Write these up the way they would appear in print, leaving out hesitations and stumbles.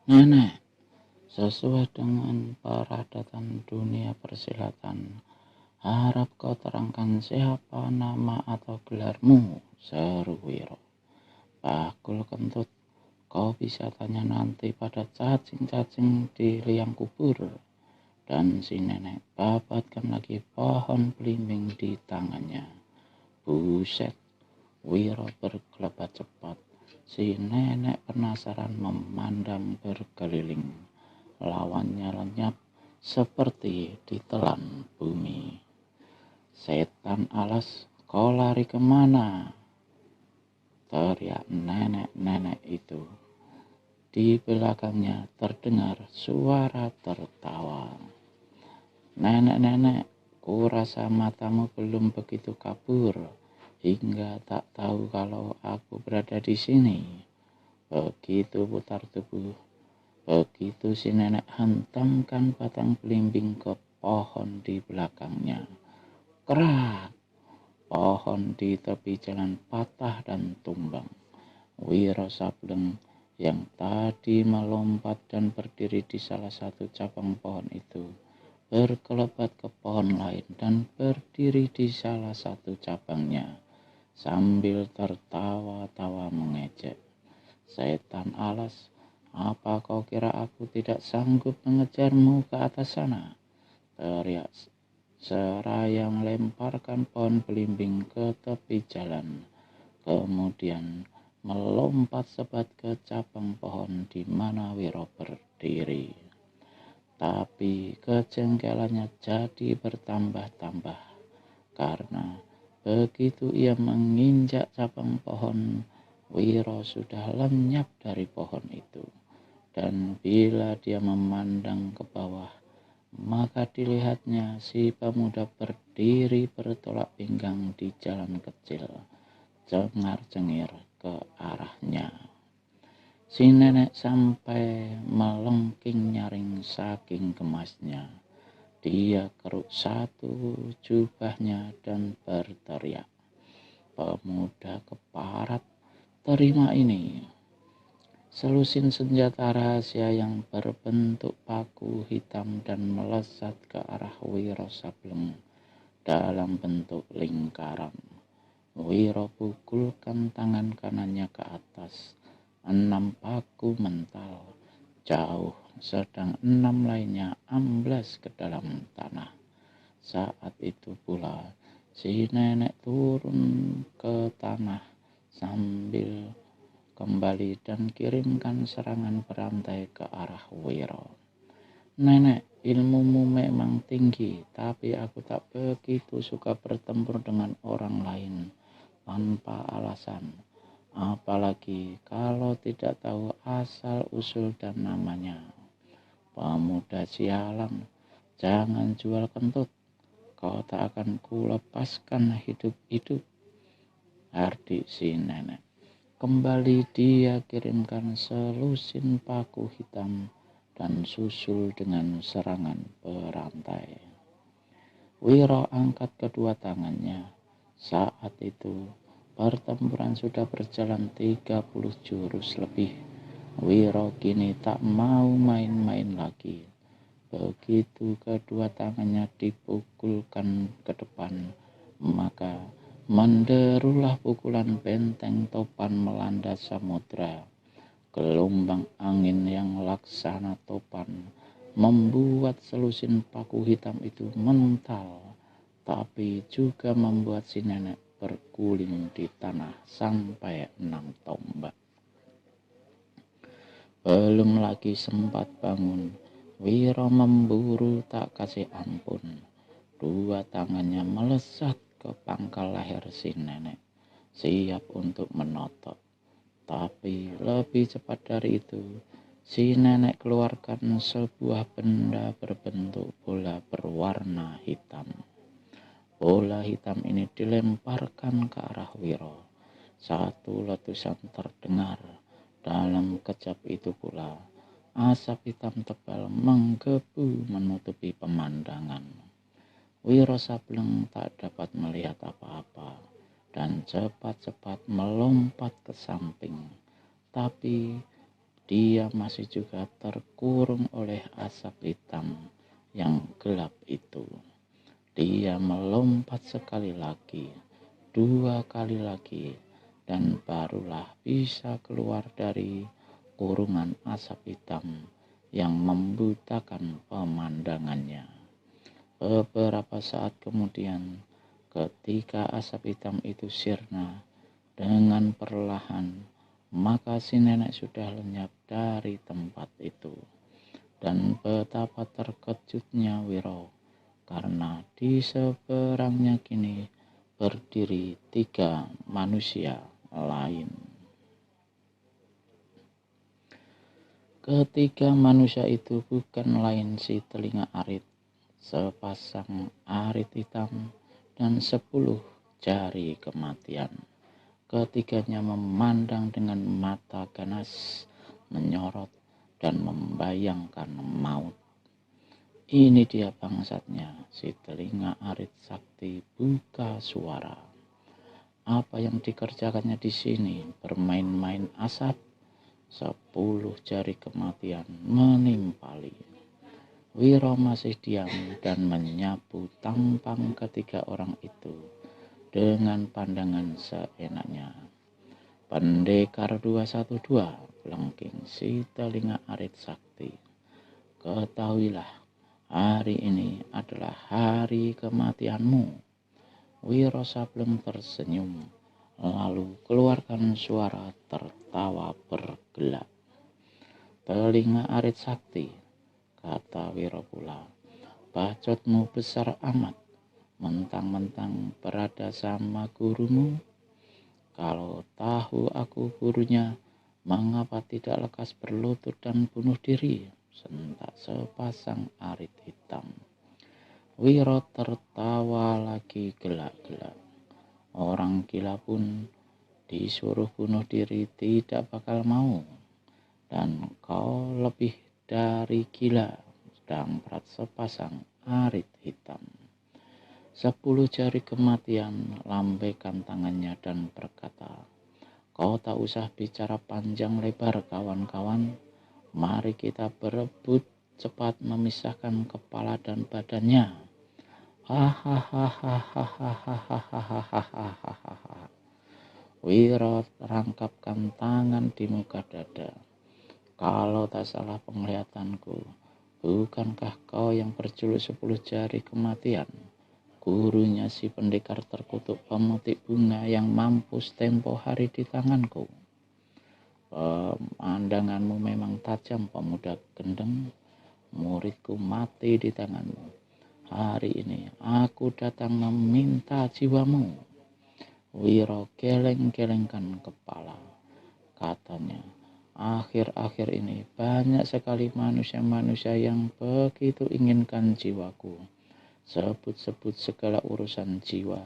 Nenek, sesuai dengan peradatan dunia persilatan, harap kau terangkan siapa nama atau gelarmu, seru Wiro. Bakul kentut, kau bisa tanya nanti pada cacing-cacing di liang kubur. Dan si nenek babatkan lagi pohon belimbing di tangannya. Buset, Wiro berkelebat cepat. Si nenek penasaran memandang berkeliling. Lawannya lenyap seperti ditelan bumi. Setan alas, kau lari kemana? Teriak nenek-nenek itu. Di belakangnya terdengar suara tertawa. Nenek-nenek, kurasa matamu belum begitu kabur hingga tak tahu kalau aku berada di sini. Begitu putar tubuh, begitu si nenek hentamkan batang belimbing ke pohon di belakangnya. Kerak! Pohon di tepi jalan patah dan tumbang. Wiro Sableng yang tadi melompat dan berdiri di salah satu cabang pohon itu berkelebat ke pohon lain dan berdiri di salah satu cabangnya sambil tertawa-tawa mengejek. Setan alas, apa kau kira aku tidak sanggup mengejarmu ke atas sana? Teriak seraya melemparkan pohon belimbing ke tepi jalan. Kemudian melompat sebat ke cabang pohon di mana Wiro berdiri. Tapi kejengkelannya jadi bertambah-tambah karena begitu ia menginjak cabang pohon, Wiro sudah lenyap dari pohon itu. Dan bila dia memandang ke bawah, maka dilihatnya si pemuda berdiri bertolak pinggang di jalan kecil, cengar-cengir ke arahnya. Si nenek sampai melengking nyaring saking gemasnya. Dia keruk satu jubahnya dan berteriak, "Pemuda keparat, terima ini." Selusin senjata rahasia yang berbentuk paku hitam dan melesat ke arah Wiro Sableng dalam bentuk lingkaran. Wiro pukulkan tangan kanannya ke atas. 6 paku mental jauh, sedang 6 lainnya amblas ke dalam tanah. Saat itu pula si nenek turun ke tanah sambil kembali dan kirimkan serangan berantai ke arah Wiro. "Nenek, ilmumu memang tinggi, tapi aku tak begitu suka bertempur dengan orang lain tanpa alasan. Apalagi kalau tidak tahu asal usul dan namanya. Pemuda sialan, jangan jual kentut. Kau tak akan kulepaskan hidup-hidup." Hardik si nenek. Kembali dia kirimkan selusin paku hitam dan susul dengan serangan berantai. Wiro angkat kedua tangannya. Saat itu pertempuran sudah berjalan 30 jurus lebih. Wiro kini tak mau main-main lagi. Begitu kedua tangannya dipukulkan ke depan, maka menderulah pukulan benteng topan melanda samudra. Gelombang angin yang laksana topan membuat selusin paku hitam itu mental, tapi juga membuat si nenek berguling di tanah sampai 6 tombak. Belum lagi sempat bangun, Wiro memburu tak kasih ampun. 2 tangannya melesat ke pangkal leher si nenek, siap untuk menotok. Tapi lebih cepat dari itu, si nenek keluarkan sebuah benda berbentuk bola berwarna hitam. Bola hitam ini dilemparkan ke arah Wiro. Satu letusan terdengar. Dalam kejap itu pula, asap hitam tebal menggebu menutupi pemandangan. Wiro Sableng tak dapat melihat apa-apa dan cepat-cepat melompat ke samping. Tapi dia masih juga terkurung oleh asap hitam yang gelap itu. Dia melompat sekali lagi, 2 kali lagi, dan barulah bisa keluar dari kurungan asap hitam yang membutakan pemandangannya. Beberapa saat kemudian, ketika asap hitam itu sirna dengan perlahan, maka si nenek sudah lenyap dari tempat itu. Dan betapa terkejutnya Wiro, karena di seberangnya kini berdiri 3 manusia lain. Ketiga manusia itu bukan lain si telinga arit, sepasang arit hitam, dan 10 jari kematian. Ketiganya memandang dengan mata ganas, menyorot, dan membayangkan maut. Ini dia bangsatnya, si telinga arit sakti buka suara. Apa yang dikerjakannya di sini? Bermain-main asap. 10 jari kematian menimpali. Wiro masih diam dan menyapu tampang ketiga orang itu dengan pandangan seenaknya. Pendekar 212, pelengking si telinga arit sakti. Ketahuilah, hari ini adalah hari kematianmu. Wiro Sableng tersenyum, lalu keluarkan suara tertawa bergelak. Telinga arit sakti, kata Wiro pula, bacotmu besar amat, mentang-mentang berada sama gurumu. Kalau tahu aku gurunya, mengapa tidak lekas berlutut dan bunuh diri? Sentak sepasang arit hitam. Wiro tertawa lagi gelak-gelak. Orang gila pun disuruh bunuh diri tidak bakal mau. Dan kau lebih dari gila, damprat sepasang arit hitam. 10 jari kematian lambaikan tangannya dan berkata, kau tak usah bicara panjang lebar kawan-kawan. Mari kita berebut cepat memisahkan kepala dan badannya. Hahaha. Wiro rangkapkan tangan di muka dada. Kalau tak salah penglihatanku, bukankah kau yang berjuluk 10 jari kematian? Gurunya si pendekar terkutuk pemetik bunga yang mampus tempo hari di tanganku. Pemandanganmu memang tajam, pemuda gendeng. Muridku mati di tanganmu. Hari ini aku datang meminta jiwamu. Wiro geleng-gelengkan kepala. Katanya, akhir-akhir ini banyak sekali manusia-manusia yang begitu inginkan jiwaku. Sebut-sebut segala urusan jiwa,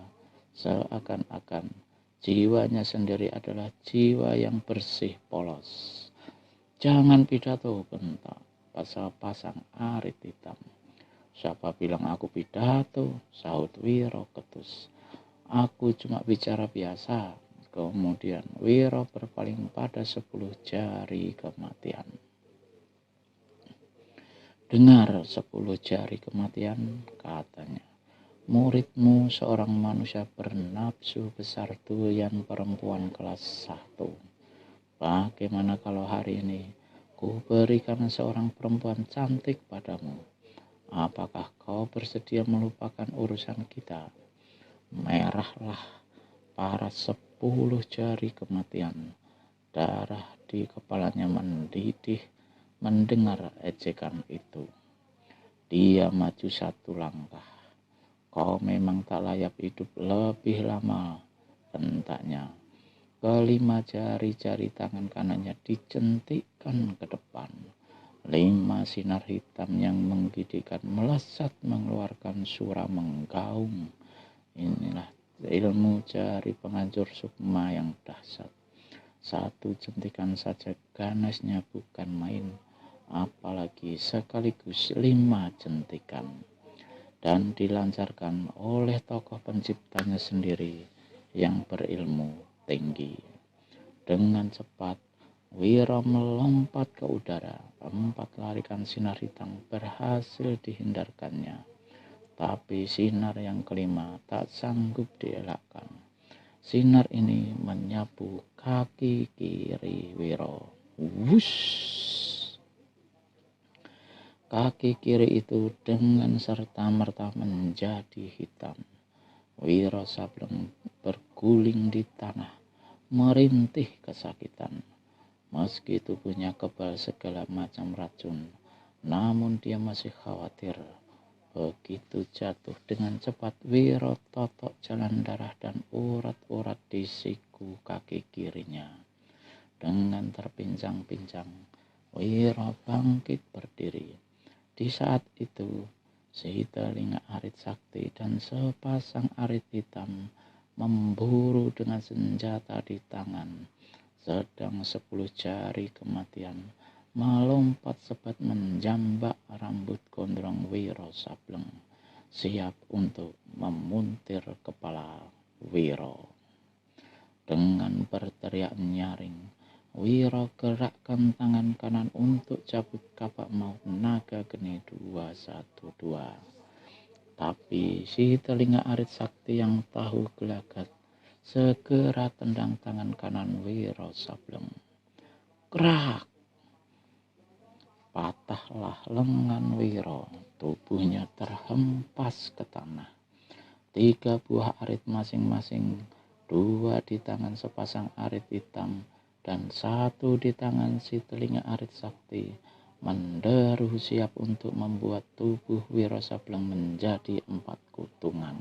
seakan-akan jiwanya sendiri adalah jiwa yang bersih polos. Jangan pidato, bentak pasang arit hitam. Siapa bilang aku pidato? Sahut Wiro ketus. Aku cuma bicara biasa. Kemudian Wiro berpaling pada 10 jari kematian. Dengar 10 jari kematian, katanya. Muridmu seorang manusia bernafsu besar doyan perempuan kelas 1. Bagaimana kalau hari ini ku berikan seorang perempuan cantik padamu? Apakah kau bersedia melupakan urusan kita? Merahlah para 10 jari kematian. Darah di kepalanya mendidih mendengar ejekan itu. Dia maju 1 langkah. Kau memang tak layak hidup lebih lama, bentaknya. Kelima jari-jari tangan kanannya dicentikkan ke depan. 5 sinar hitam yang menggigitkan melesat mengeluarkan suara menggaung. Inilah ilmu jari penghancur sukma yang dahsyat. 1 jentikan saja ganasnya bukan main, apalagi sekaligus 5 jentikan. Dan dilancarkan oleh tokoh penciptanya sendiri yang berilmu tinggi. Dengan cepat Wiro melompat ke udara. 4 larikan sinar hitam berhasil dihindarkannya. Tapi sinar yang kelima tak sanggup dielakkan. Sinar ini menyapu kaki kiri Wiro. Wush! Kaki kiri itu dengan serta-merta menjadi hitam. Wiro Sableng berguling di tanah, merintih kesakitan. Meski tubuhnya kebal segala macam racun, namun dia masih khawatir. Begitu jatuh dengan cepat, Wiro totok jalan darah dan urat-urat di siku kaki kirinya. Dengan terpincang-pincang, Wiro bangkit berdiri. Di saat itu, si telinga arit sakti dan sepasang arit hitam memburu dengan senjata di tangan. Sedang 10 jari kematian melompat cepat menjambak rambut gondrong Wiro Sableng, siap untuk memuntir kepala Wiro. Dengan berteriak nyaring, Wiro gerakkan tangan kanan untuk cabut kapak maut naga geni 212. Tapi si telinga arit sakti yang tahu gelagat segera tendang tangan kanan Wiro Sableng. Krak! Patahlah lengan Wiro, tubuhnya terhempas ke tanah. 3 buah arit masing-masing, 2 di tangan sepasang arit hitam dan 1 di tangan si telinga arit sakti, menderu siap untuk membuat tubuh Wiro Sableng menjadi 4 kutungan.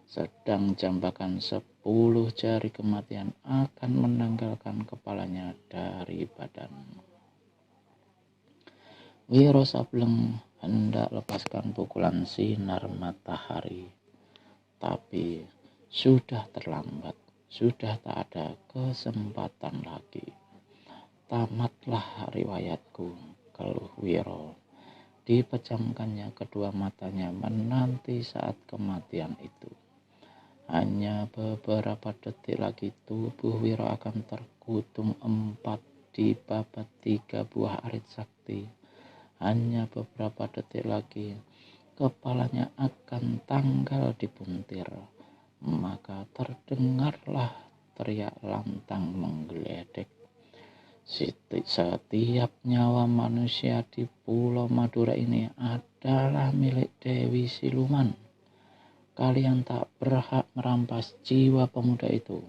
Sedang jambakan 10 jari kematian akan menanggalkan kepalanya dari badan. Wiro Sableng hendak lepaskan pukulan sinar matahari, tapi sudah terlambat, sudah tak ada kesempatan lagi. Tamatlah riwayatku, keluh Wiro. Dipejamkannya kedua matanya menanti saat kematian itu. Hanya beberapa detik lagi tubuh Wiro akan terkutung 4 di babat 3 buah arit sakti. Hanya beberapa detik lagi kepalanya akan tanggal dipuntir. Maka terdengarlah teriak lantang menggeledek. Setiap nyawa manusia di Pulau Madura ini adalah milik Dewi Siluman. Kalian tak berhak merampas jiwa pemuda itu,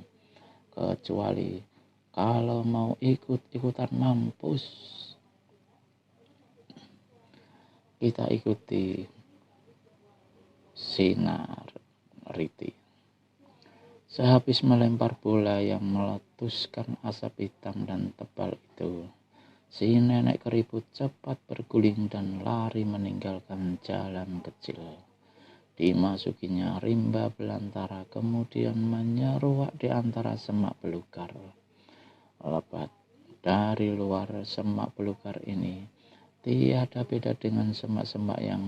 kecuali kalau mau ikut-ikutan mampus. Kita ikuti sinar Riti. Sehabis melempar bola yang meletuskan asap hitam dan tebal itu, si nenek keriput cepat berguling dan lari meninggalkan jalan kecil. Dimasukinya rimba belantara, kemudian menyeruak di antara semak belukar lebat. Dari luar semak belukar ini tiada beda dengan semak-semak yang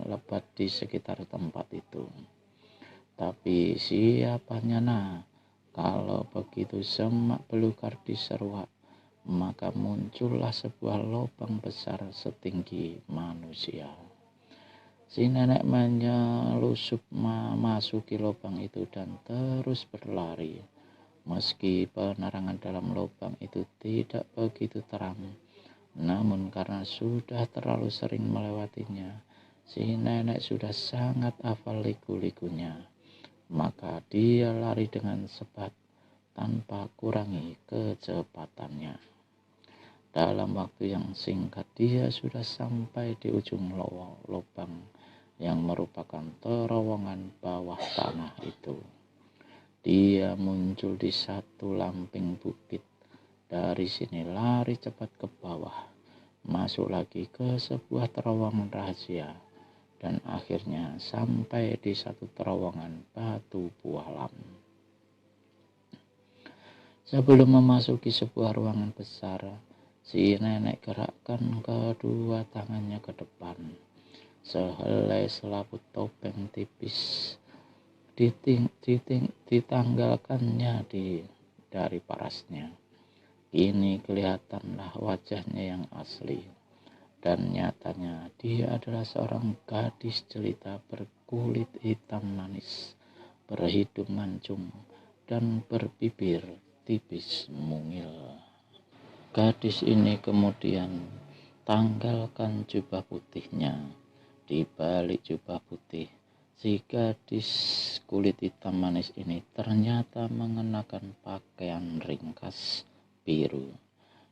lebat di sekitar tempat itu. Tapi siapanya kalau begitu semak belukar diseruak, maka muncullah sebuah lubang besar setinggi manusia. Si nenek menyelusup memasuki lubang itu dan terus berlari. Meski penerangan dalam lubang itu tidak begitu terang, namun karena sudah terlalu sering melewatinya, si nenek sudah sangat hafal liku-likunya. Maka dia lari dengan cepat tanpa kurangi kecepatannya. Dalam waktu yang singkat dia sudah sampai di ujung lubang yang merupakan terowongan bawah tanah itu. Dia muncul di satu lamping bukit. Dari sini lari cepat ke bawah, masuk lagi ke sebuah terowongan rahasia, dan akhirnya sampai di satu terowongan batu bualam. Sebelum memasuki sebuah ruangan besar, si nenek gerakkan kedua tangannya ke depan. Sehelai selaput topeng tipis ditanggalkannya dari parasnya. Kini kelihatanlah wajahnya yang asli, dan nyatanya dia adalah seorang gadis jelita berkulit hitam manis, berhidung mancung, dan berbibir tipis mungil. Gadis ini kemudian tanggalkan jubah putihnya. Di balik jubah putih, si gadis kulit hitam manis ini ternyata mengenakan pakaian ringkas biru.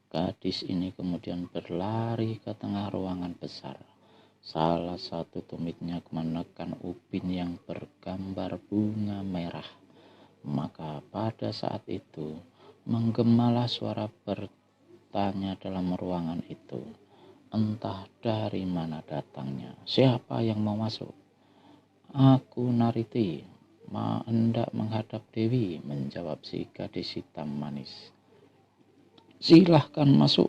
Gadis ini kemudian berlari ke tengah ruangan besar. Salah satu tumitnya menekan ubin yang bergambar bunga merah. Maka pada saat itu menggemalah suara bertanya dalam ruangan itu. Entah dari mana datangnya. Siapa yang mau masuk? Aku Nariti, hendak menghadap Dewi, menjawab si gadis hitam manis. Silahkan masuk.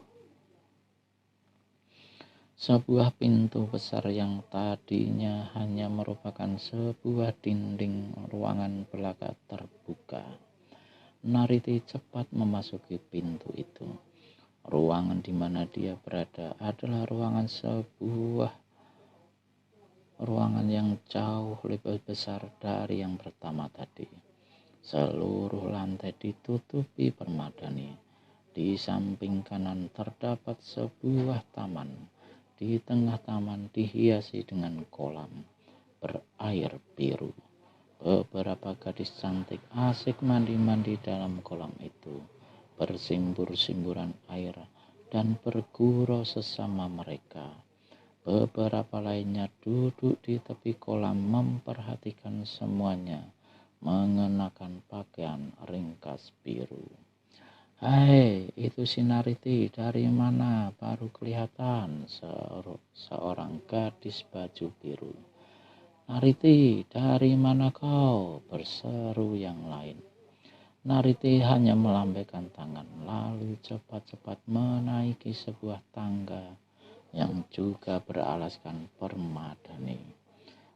Sebuah pintu besar yang tadinya hanya merupakan sebuah dinding ruangan belaka terbuka. Nariti cepat memasuki pintu itu. Ruangan di mana dia berada adalah ruangan yang jauh lebih besar dari yang pertama tadi. Seluruh lantai ditutupi permadani. Di samping kanan terdapat sebuah taman. Di tengah taman dihiasi dengan kolam berair biru. Beberapa gadis cantik asik mandi-mandi dalam kolam itu, bersimbur-simburan air dan bergurau sesama mereka. Beberapa lainnya duduk di tepi kolam memperhatikan semuanya, mengenakan pakaian ringkas biru. Hai, itu si Nariti, dari mana? Baru kelihatan, seorang gadis baju biru. Nariti, dari mana kau? Berseru yang lain. Nariti hanya melambaikan tangan, lalu cepat-cepat menaiki sebuah tangga yang juga beralaskan permadani.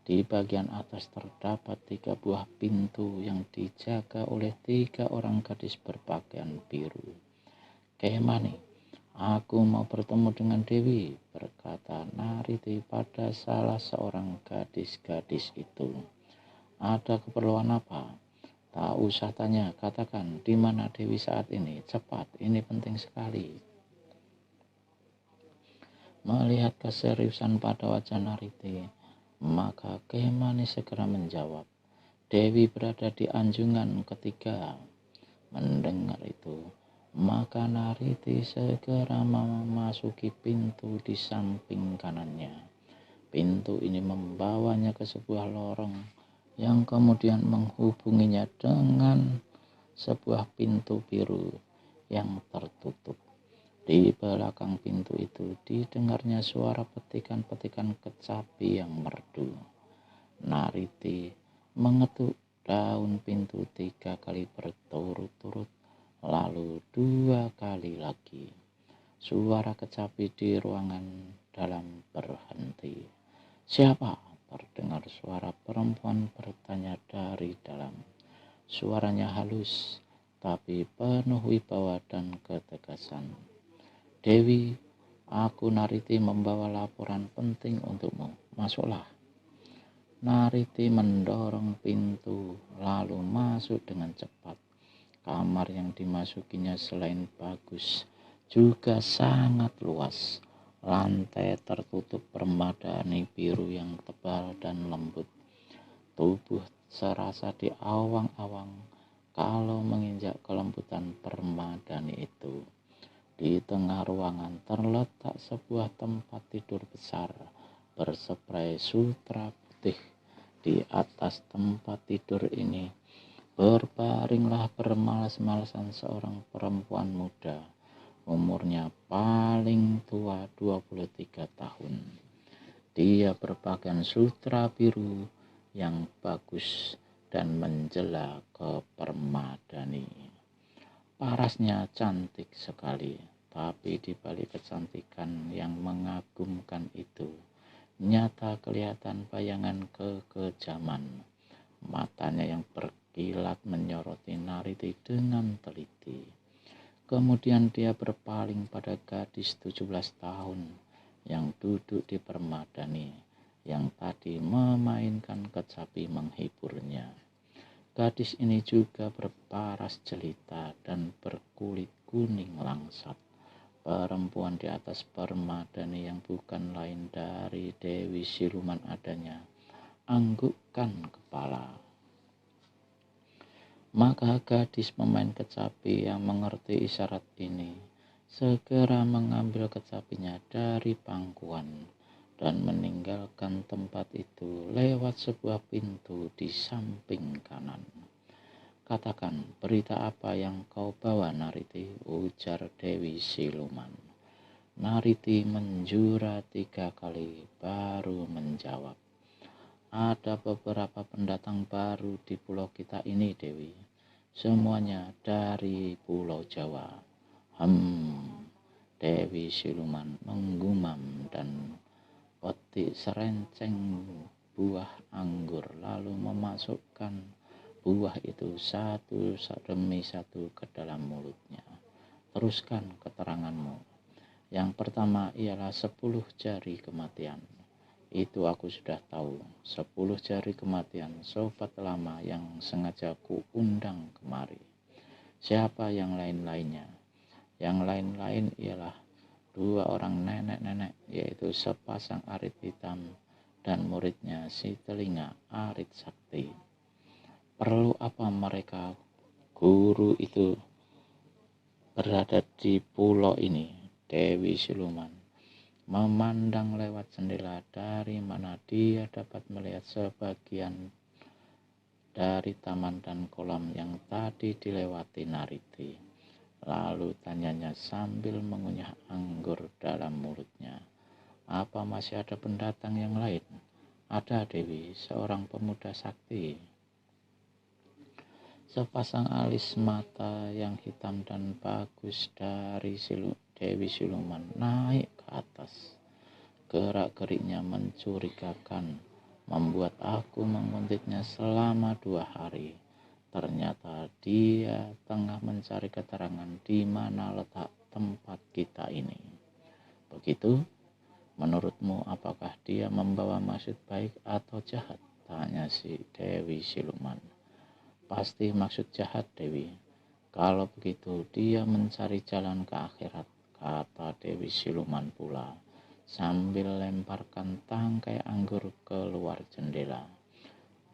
Di bagian atas terdapat 3 buah pintu yang dijaga oleh 3 orang gadis berpakaian biru. Kemani, aku mau bertemu dengan Dewi, berkata Nariti pada salah seorang gadis-gadis itu. Ada keperluan apa? Tak usah tanya, katakan di mana Dewi saat ini. Cepat, ini penting sekali. Melihat keseriusan pada wajah Nariti, maka Kemani segera menjawab. Dewi berada di anjungan ketiga. Mendengar itu, maka Nariti segera memasuki pintu di samping kanannya. Pintu ini membawanya ke sebuah lorong yang kemudian menghubunginya dengan sebuah pintu biru yang tertutup. Di belakang pintu itu didengarnya suara petikan-petikan kecapi yang merdu. Nariti mengetuk daun pintu 3 kali berturut-turut, lalu 2 kali lagi. Suara kecapi di ruangan dalam berhenti. Siapa? Terdengar suara perempuan bertanya dari dalam. Suaranya halus, tapi penuh wibawa dan ketegasan. Dewi, aku Nariti membawa laporan penting untukmu. Masuklah. Nariti mendorong pintu, lalu masuk dengan cepat. Kamar yang dimasukinya selain bagus, juga sangat luas. Lantai tertutup permadani biru yang tebal dan lembut. Tubuh serasa diawang-awang kalau menginjak kelembutan permadani itu. Di tengah ruangan terletak sebuah tempat tidur besar berspray sutra putih. Di atas tempat tidur ini berbaringlah bermalas-malasan seorang perempuan muda. Umurnya paling tua 23 tahun. Dia berpakaian sutra biru yang bagus dan menjela ke permadani. Parasnya cantik sekali, tapi di balik kecantikan yang mengagumkan itu, nyata kelihatan bayangan kekejaman. Matanya yang berkilat menyoroti Nariti dengan teliti. Kemudian dia berpaling pada gadis 17 tahun yang duduk di permadani, yang tadi memainkan kecapi menghiburnya. Gadis ini juga berparas jelita dan berkulit kuning langsat. Perempuan di atas permadani yang bukan lain dari Dewi Siluman adanya, anggukkan kepala. Maka gadis pemain kecapi yang mengerti isyarat ini segera mengambil kecapinya dari pangkuan dan meninggalkan tempat itu lewat sebuah pintu di samping kanan. Katakan, berita apa yang kau bawa, Nariti? Ujar Dewi Siluman. Nariti menjura 3 kali baru menjawab. Ada beberapa pendatang baru di pulau kita ini, Dewi. Semuanya dari Pulau Jawa. Dewi Siluman menggumam dan petik serenceng buah anggur, lalu memasukkan buah itu satu demi satu ke dalam mulutnya. Teruskan keteranganmu. Yang pertama ialah 10 jari kematian. Itu aku sudah tahu. 10 jari kematian sobat lama yang sengaja ku undang kemari. Siapa yang lain-lainnya? Yang lain-lain ialah 2 orang nenek-nenek, yaitu sepasang arit hitam dan muridnya si telinga arit sakti. Perlu apa mereka, guru itu, berada di pulau ini? Dewi Siluman memandang lewat jendela dari mana dia dapat melihat sebagian dari taman dan kolam yang tadi dilewati Nariti. Lalu tanyanya sambil mengunyah anggur dalam mulutnya. Apa masih ada pendatang yang lain? Ada, Dewi, seorang pemuda sakti. Sepasang alis mata yang hitam dan bagus dari Dewi Siluman naik ke atas. Gerak-geriknya mencurigakan, membuat aku menguntitnya selama 2 hari. Ternyata dia tengah mencari keterangan di mana letak tempat kita ini. Begitu? Menurutmu apakah dia membawa maksud baik atau jahat? Tanya si Dewi Siluman. Pasti maksud jahat, Dewi. Kalau begitu dia mencari jalan ke akhirat, kata Dewi Siluman pula, sambil lemparkan tangkai anggur keluar jendela.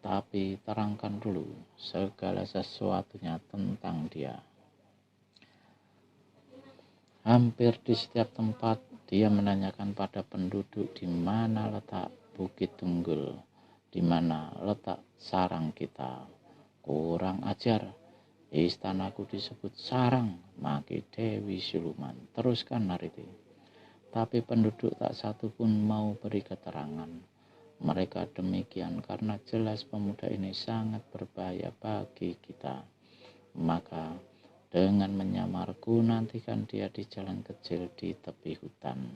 Tapi terangkan dulu segala sesuatunya tentang dia. Hampir di setiap tempat dia menanyakan pada penduduk di mana letak Bukit Tunggul, di mana letak sarang kita. Kurang ajar, istanaku disebut sarang, maki Dewi Siluman. Teruskan, Nariti. Tapi penduduk tak satu pun mau beri keterangan. Mereka demikian karena jelas pemuda ini sangat berbahaya bagi kita. Maka dengan menyamarku nantikan dia di jalan kecil di tepi hutan.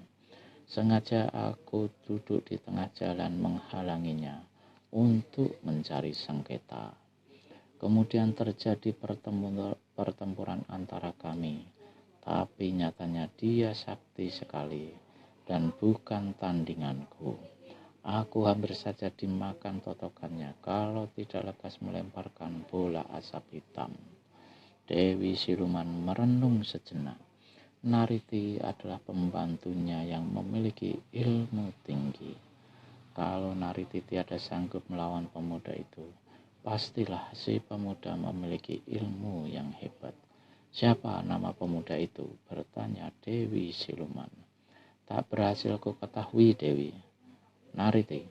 Sengaja aku duduk di tengah jalan menghalanginya untuk mencari sengketa. Kemudian terjadi pertempuran antara kami, tapi nyatanya dia sakti sekali dan bukan tandinganku. Aku hampir saja dimakan totokannya kalau tidak lekas melemparkan bola asap hitam. Dewi Siluman merenung sejenak. Nariti adalah pembantunya yang memiliki ilmu tinggi. Kalau Nariti tiada sanggup melawan pemuda itu, pastilah si pemuda memiliki ilmu yang hebat. Siapa nama pemuda itu? Bertanya Dewi Siluman. Tak berhasil ku ketahui, Dewi. Nariti,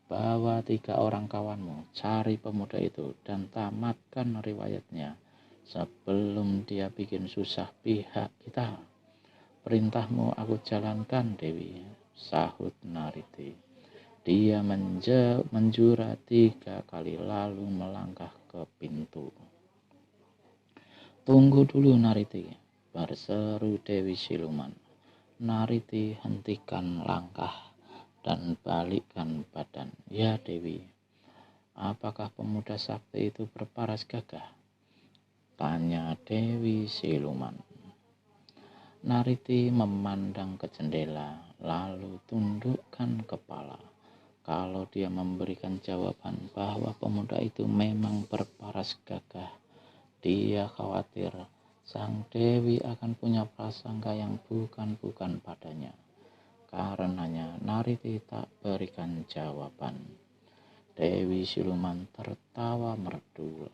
bawa 3 orang kawanmu, cari pemuda itu dan tamatkan riwayatnya sebelum dia bikin susah pihak kita. Perintahmu aku jalankan, Dewi, sahut Nariti. Dia menjura 3 kali lalu melangkah ke pintu. Tunggu dulu, Nariti, berseru Dewi Siluman. Nariti hentikan langkah dan balikkan badan. Ya, Dewi, apakah pemuda sakti itu berparas gagah? Tanya Dewi Siluman. Nariti memandang ke jendela, lalu tundukkan kepala. Kalau dia memberikan jawaban bahwa pemuda itu memang berparas gagah, dia khawatir sang Dewi akan punya prasangka yang bukan-bukan padanya. Karenanya Nariti tak berikan jawaban. Dewi Siluman tertawa merdu,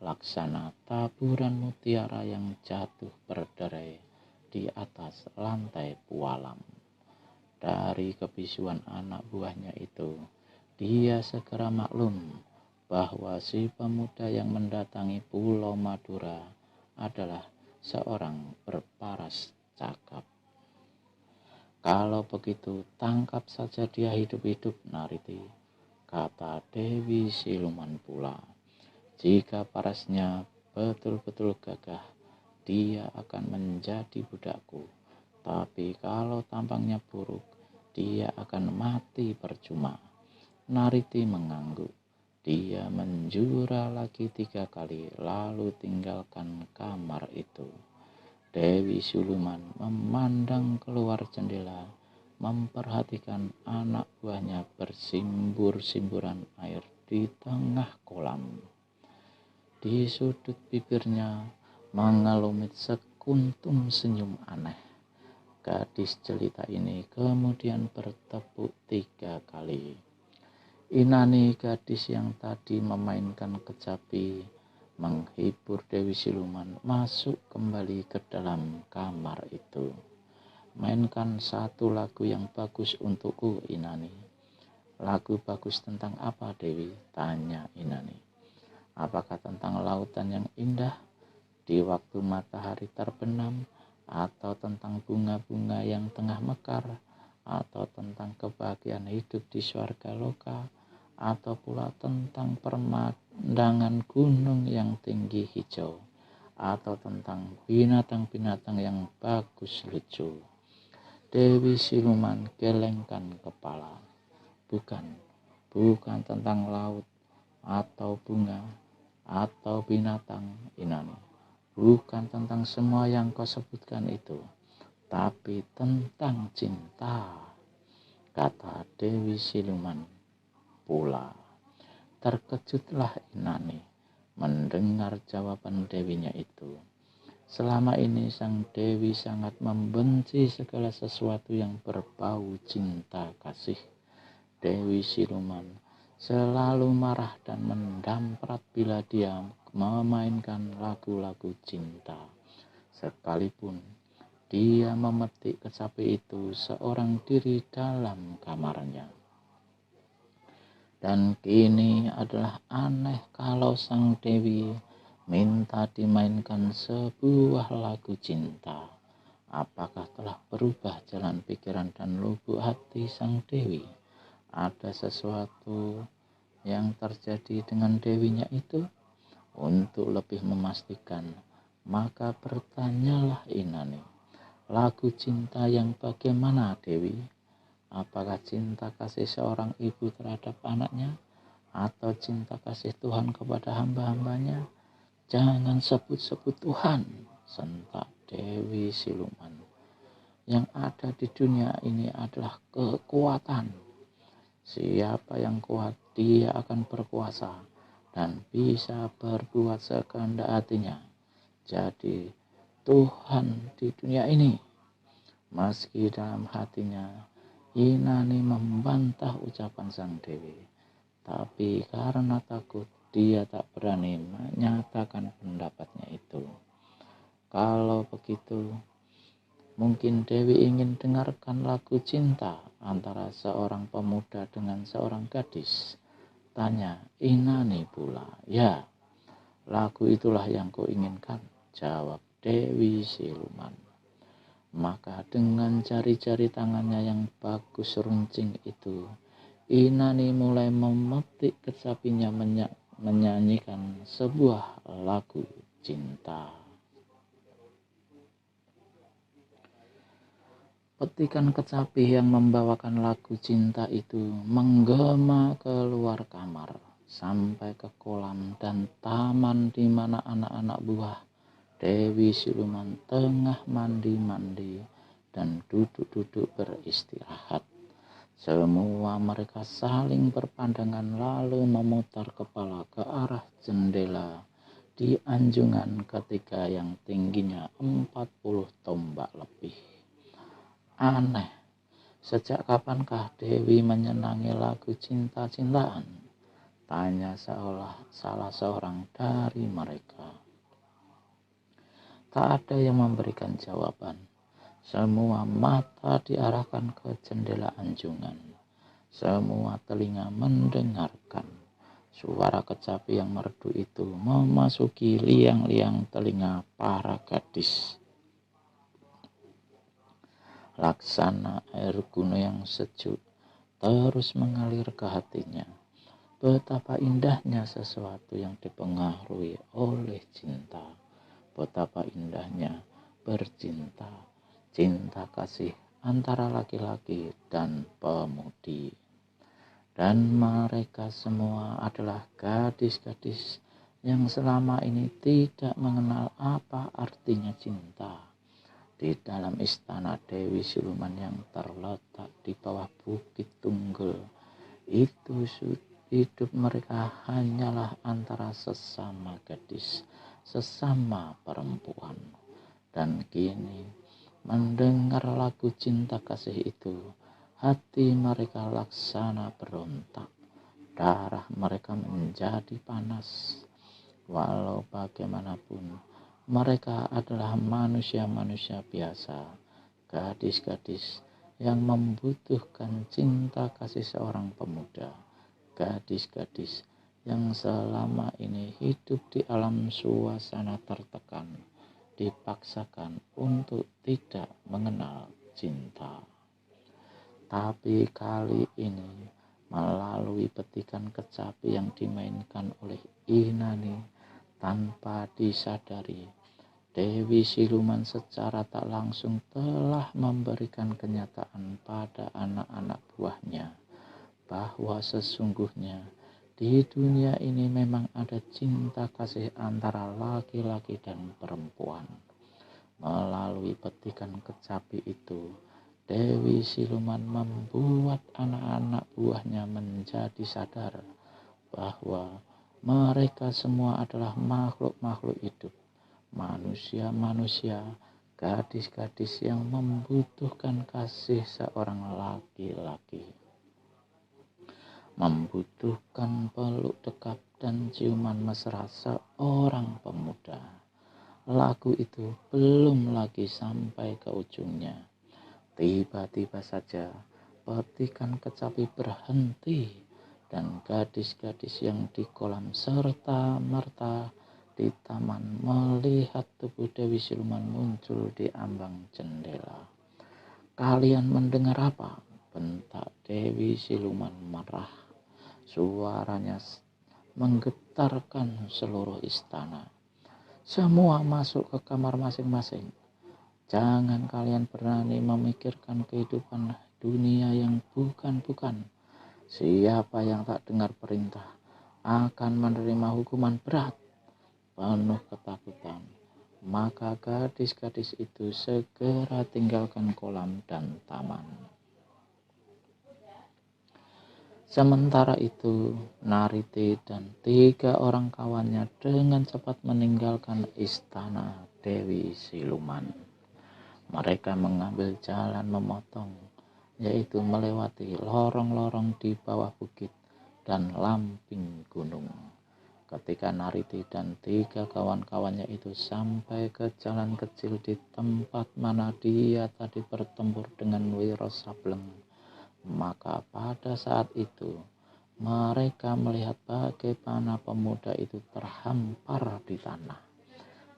laksana taburan mutiara yang jatuh berderai di atas lantai pualam. Dari kebisuan anak buahnya itu, dia segera maklum bahwa si pemuda yang mendatangi Pulau Madura adalah seorang berparas cakap. Kalau begitu, tangkap saja dia hidup-hidup, Nariti, kata Dewi Siluman pula. Jika parasnya betul-betul gagah, dia akan menjadi budakku. Tapi kalau tampangnya buruk, dia akan mati percuma. Nariti mengangguk. Dia menjura lagi 3 kali, lalu tinggalkan kamar itu. Dewi Siluman memandang keluar jendela, memperhatikan anak buahnya bersimbur-simburan air di tengah kolam. Di sudut bibirnya mengelumit sekuntum senyum aneh. Gadis jelita ini kemudian bertepuk 3 kali. Inani, gadis yang tadi memainkan kecapi, menghibur Dewi Siluman masuk kembali ke dalam kamar itu. Mainkan satu lagu yang bagus untukku, Inani. Lagu bagus tentang apa, Dewi? Tanya Inani. Apakah tentang lautan yang indah di waktu matahari terbenam, atau tentang bunga-bunga yang tengah mekar, atau tentang kebahagiaan hidup di surga loka, atau pula tentang pemandangan gunung yang tinggi hijau, atau tentang binatang-binatang yang bagus lucu? Dewi Siluman gelengkan kepala. Bukan tentang laut atau bunga atau binatang, Inani. Bukan tentang semua yang kau sebutkan itu, tapi tentang cinta, kata Dewi Siluman pula. Terkejutlah Inani mendengar jawaban dewinya itu. Selama ini sang Dewi sangat membenci segala sesuatu yang berbau cinta kasih. Dewi Siluman selalu marah dan mendamprat bila dia memainkan lagu-lagu cinta. Sekalipun dia memetik kecapi itu seorang diri dalam kamarnya. Dan kini adalah aneh kalau sang Dewi minta dimainkan sebuah lagu cinta. Apakah telah berubah jalan pikiran dan lubuk hati sang Dewi? Ada sesuatu yang terjadi dengan dewinya itu? Untuk lebih memastikan, maka bertanyalah Inani, lagu cinta yang bagaimana, Dewi? Apakah cinta kasih seorang ibu terhadap anaknya, atau cinta kasih Tuhan kepada hamba-hambanya? Jangan sebut-sebut Tuhan, sentak Dewi Siluman. Yang ada di dunia ini adalah kekuatan. Siapa yang kuat, dia akan berkuasa dan bisa berbuat sekehendak hatinya. Jadi Tuhan di dunia ini. Meski dalam hatinya Inani membantah ucapan sang Dewi, tapi karena takut dia tak berani menyatakan pendapatnya itu. Kalau begitu, mungkin Dewi ingin dengarkan lagu cinta antara seorang pemuda dengan seorang gadis, tanya Inani pula. Ya, lagu itulah yang ku inginkan, jawab Dewi Siluman. Maka dengan jari-jari tangannya yang bagus runcing itu, Inani mulai memetik kecapinya menyanyikan sebuah lagu cinta. Petikan kecapi yang membawakan lagu cinta itu menggema keluar kamar sampai ke kolam dan taman di mana anak-anak buah Dewi Siluman tengah mandi-mandi dan duduk-duduk beristirahat. Semua mereka saling berpandangan lalu memutar kepala ke arah jendela di anjungan ketika yang tingginya 40 tombak lebih. Aneh, sejak kapankah Dewi menyenangi lagu cinta-cintaan? Tanya salah seorang dari mereka. Tak ada yang memberikan jawaban. Semua mata diarahkan ke jendela anjungan. Semua telinga mendengarkan. Suara kecapi yang merdu itu memasuki liang-liang telinga para gadis. Laksana air gunung yang sejuk terus mengalir ke hatinya. Betapa indahnya sesuatu yang dipengaruhi oleh cinta. Betapa indahnya bercinta, cinta kasih antara laki-laki dan pemudi. Dan mereka semua adalah gadis-gadis yang selama ini tidak mengenal apa artinya cinta. Di dalam istana Dewi Siluman yang terletak di bawah Bukit Tunggul, itu hidup mereka hanyalah antara sesama gadis, sesama perempuan. Dan kini mendengar lagu cinta kasih itu, hati mereka laksana berontak. Darah mereka menjadi panas. Walau bagaimanapun, mereka adalah manusia-manusia biasa, gadis-gadis yang membutuhkan cinta kasih seorang pemuda, gadis-gadis yang selama ini hidup di alam suasana tertekan, dipaksakan untuk tidak mengenal cinta. Tapi kali ini, melalui petikan kecapi yang dimainkan oleh Inani tanpa disadari, Dewi Siluman secara tak langsung telah memberikan kenyataan pada anak-anak buahnya bahwa sesungguhnya di dunia ini memang ada cinta kasih antara laki-laki dan perempuan. Melalui petikan kecapi itu, Dewi Siluman membuat anak-anak buahnya menjadi sadar bahwa mereka semua adalah makhluk-makhluk hidup, manusia-manusia, gadis-gadis yang membutuhkan kasih seorang laki-laki, membutuhkan peluk dekat dan ciuman mesra seorang pemuda. Lagu itu belum lagi sampai ke ujungnya. Tiba-tiba saja petikan kecapi berhenti dan gadis-gadis yang di kolam serta merta di taman melihat tubuh Dewi Siluman muncul di ambang jendela. "Kalian mendengar apa?" bentak Dewi Siluman marah. Suaranya menggetarkan seluruh istana. "Semua masuk ke kamar masing-masing. Jangan kalian berani memikirkan kehidupan dunia yang bukan-bukan. Siapa yang tak dengar perintah akan menerima hukuman berat." Penuh ketakutan, maka gadis-gadis itu segera tinggalkan kolam dan taman. Sementara itu, Nariti dan 3 orang kawannya dengan cepat meninggalkan istana Dewi Siluman. Mereka mengambil jalan memotong, yaitu melewati lorong-lorong di bawah bukit dan lamping gunung. Ketika Nariti dan 3 kawan-kawannya itu sampai ke jalan kecil di tempat mana dia tadi bertempur dengan Wiro Sableng, maka pada saat itu mereka melihat bagaimana pemuda itu terhampar di tanah.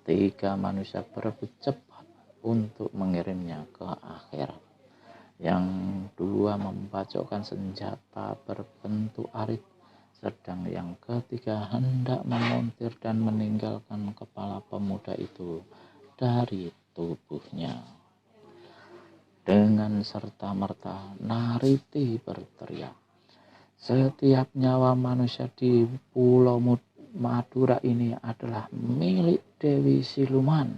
3 manusia berebut cepat untuk mengirimnya ke akhirat. Yang 2 membacokkan senjata berbentuk arit, sedang yang ketiga hendak memontir dan meninggalkan kepala pemuda itu dari tubuhnya. Dengan serta-merta Nariti berteriak, "Setiap nyawa manusia di Pulau Madura ini adalah milik Dewi Siluman.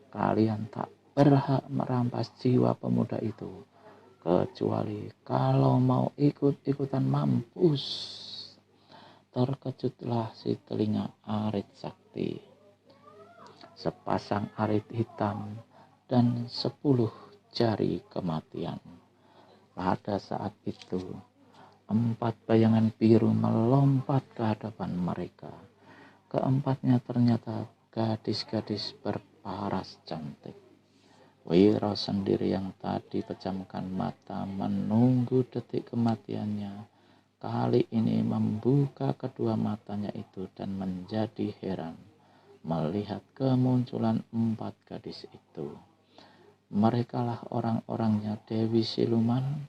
Kalian tak berhak merampas jiwa pemuda itu, kecuali kalau mau ikut-ikutan mampus. Terkejutlah si telinga arit sakti. Sepasang arit hitam dan 10 jari kematian. Pada saat itu, 4 bayangan biru melompat ke hadapan mereka. Keempatnya ternyata gadis-gadis berparas cantik. Wiro sendiri yang tadi pejamkan mata menunggu detik kematiannya, kali ini membuka kedua matanya itu dan menjadi heran melihat kemunculan 4 gadis itu. Merekalah orang-orangnya Dewi Siluman.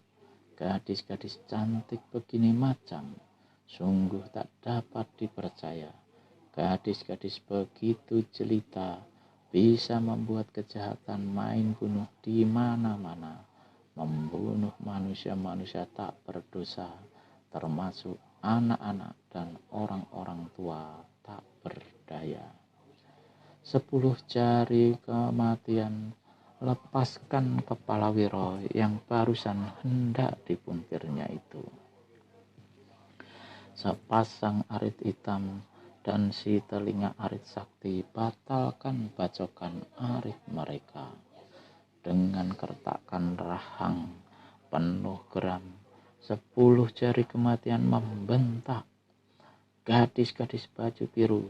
Gadis-gadis cantik begini macam sungguh tak dapat dipercaya. Gadis-gadis begitu jelita, bisa membuat kejahatan main bunuh di mana-mana, membunuh manusia-manusia tak berdosa, termasuk anak-anak dan orang-orang tua tak berdaya. 10 jari kematian lepaskan kepala Wiro yang barusan hendak dipuntirnya itu. Sepasang arit hitam dan si telinga arit sakti batalkan bacokan arit mereka. Dengan kertakan rahang penuh geram, 10 jari kematian membentak. Gadis-gadis baju biru,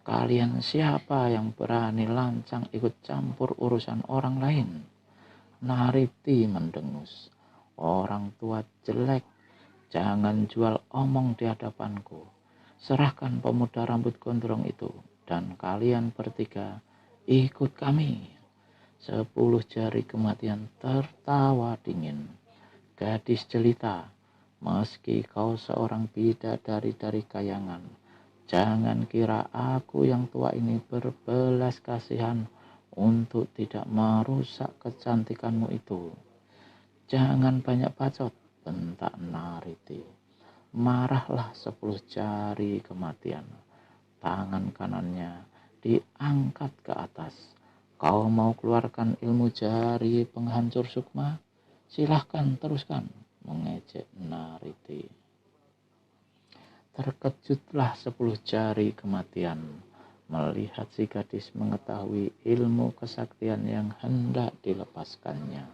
kalian siapa yang berani lancang ikut campur urusan orang lain? Nariti mendengus. Orang tua jelek, jangan jual omong di hadapanku. Serahkan pemuda rambut gondrong itu, dan kalian bertiga ikut kami. 10 jari kematian tertawa dingin. Gadis jelita, meski kau seorang bidadari dari kayangan, jangan kira aku yang tua ini berbelas kasihan untuk tidak merusak kecantikanmu itu. Jangan banyak bacot, bentak Nariti. Marahlah 10 jari kematian. Tangan kanannya diangkat ke atas. Kau mau keluarkan ilmu jari penghancur sukma? Silahkan teruskan, mengejek Nariti. Terkejutlah 10 jari kematian melihat si gadis mengetahui ilmu kesaktian yang hendak dilepaskannya.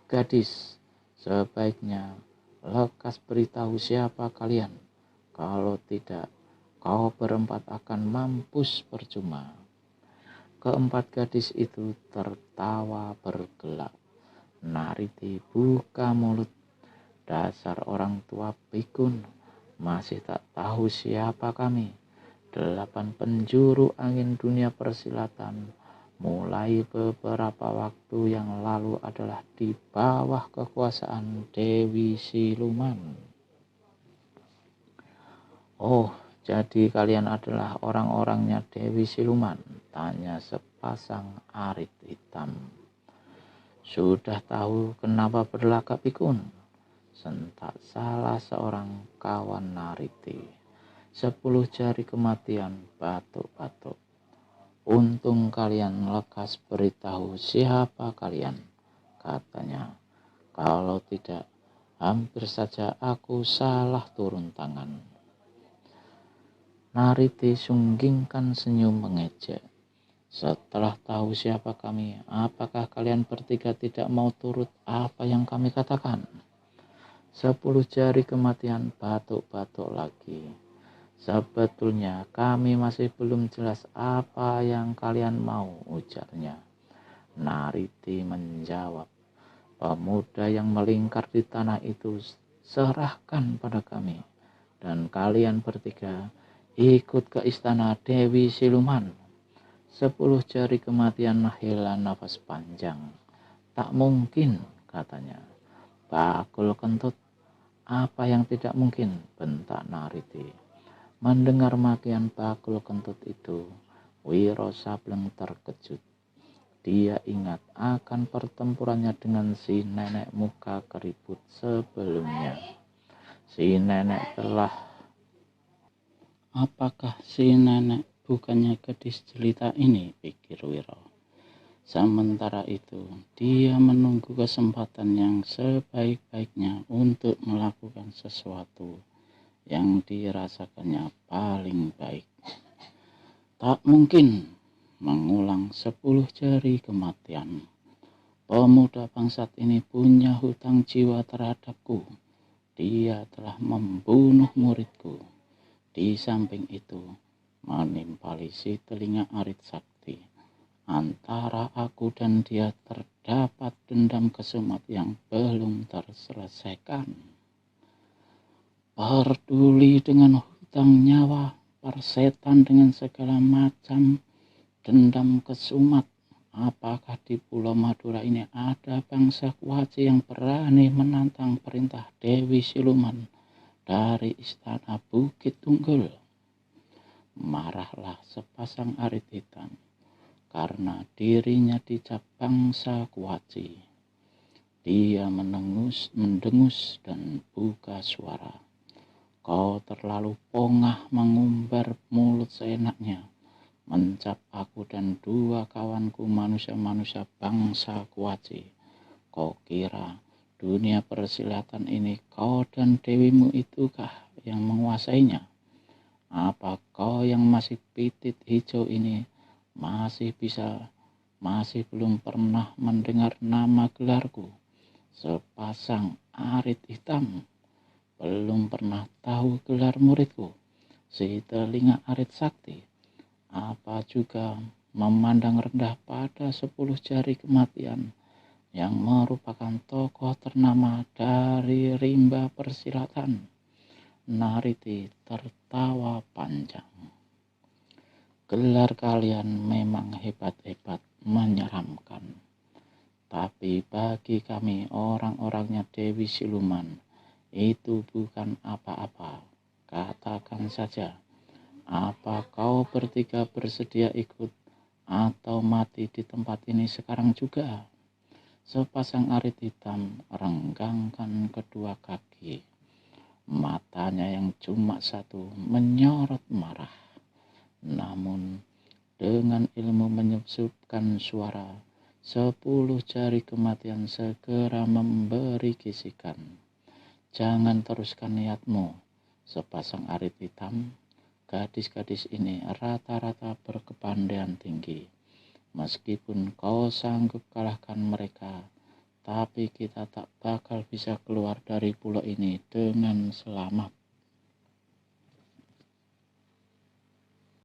Gadis, sebaiknya lekas beritahu siapa kalian. Kalau tidak, kau berempat akan mampus percuma. Keempat gadis itu tertawa bergelak. Nariti buka mulut. Dasar orang tua pikun, masih tak tahu siapa kami. 8 penjuru angin dunia persilatan mulai beberapa waktu yang lalu adalah di bawah kekuasaan Dewi Siluman. Oh, jadi kalian adalah orang-orangnya Dewi Siluman? Tanya sepasang arit hitam. Sudah tahu kenapa berlagak pikun? Sentak salah seorang kawan Nariti. 10 jari kematian batuk-batuk. Untung kalian lekas beritahu siapa kalian, katanya. Kalau tidak, hampir saja aku salah turun tangan. Nariti sunggingkan senyum mengejek. Setelah tahu siapa kami, apakah kalian bertiga tidak mau turut apa yang kami katakan? 10 jari kematian batuk-batuk lagi. Sebetulnya kami masih belum jelas apa yang kalian mau, ujarnya. Nariti menjawab, pemuda yang melingkar di tanah itu serahkan pada kami, dan kalian bertiga ikut ke istana Dewi Siluman. 10 jari kematian menghela nafas panjang. Tak mungkin, katanya. Bakul kentut, apa yang tidak mungkin, bentak Nariti. Mendengar makian bakul kentut itu, Wiro Sableng terkejut. Dia ingat akan pertempurannya dengan si nenek muka keriput sebelumnya. Si nenek telah Apakah si nenek bukannya gadis jelita ini, pikir Wiro. Sementara itu, dia menunggu kesempatan yang sebaik-baiknya untuk melakukan sesuatu yang dirasakannya paling baik. Tak mungkin mengulang 10 jari kematian. Pemuda bangsat ini punya hutang jiwa terhadapku. Dia telah membunuh muridku. Di samping itu, menimpali si telinga Arit Sakti. Antara aku dan dia terdapat dendam kesumat yang belum terselesaikan. Peduli dengan hutang nyawa, persetan dengan segala macam dendam kesumat. Apakah di Pulau Madura ini ada bangsa Kuaci yang berani menantang perintah Dewi Siluman dari istana Bukit Tunggul? Marahlah sepasang arit hitam karena dirinya dicap bangsa Kuaci. Dia mendengus dan buka suara. Kau terlalu pongah mengumbar mulut seenaknya, mencap aku dan 2 kawanku manusia-manusia bangsa Kuaci. Kau kira dunia persilatan ini kau dan dewimu itukah yang menguasainya? Apa kau yang masih pitit hijau ini masih belum pernah mendengar nama gelarku? Sepasang arit hitam belum pernah tahu gelar muridku, si telinga Arit Sakti. Apa juga memandang rendah pada 10 jari kematian yang merupakan tokoh ternama dari rimba persilatan? Nariti tertawa panjang. Gelar kalian memang hebat-hebat, menyeramkan. Tapi bagi kami orang-orangnya Dewi Siluman, itu bukan apa-apa. Katakan saja, apa kau bertiga bersedia ikut atau mati di tempat ini sekarang juga? Sepasang arit hitam renggangkan kedua kaki. Matanya yang cuma satu menyorot marah. Namun dengan ilmu menyusupkan suara, 10 jari kematian segera memberi kisikan. Jangan teruskan niatmu, sepasang arit hitam. Gadis-gadis ini rata-rata berkepandaian tinggi. Meskipun kau sanggup kalahkan mereka, tapi kita tak bakal bisa keluar dari pulau ini dengan selamat.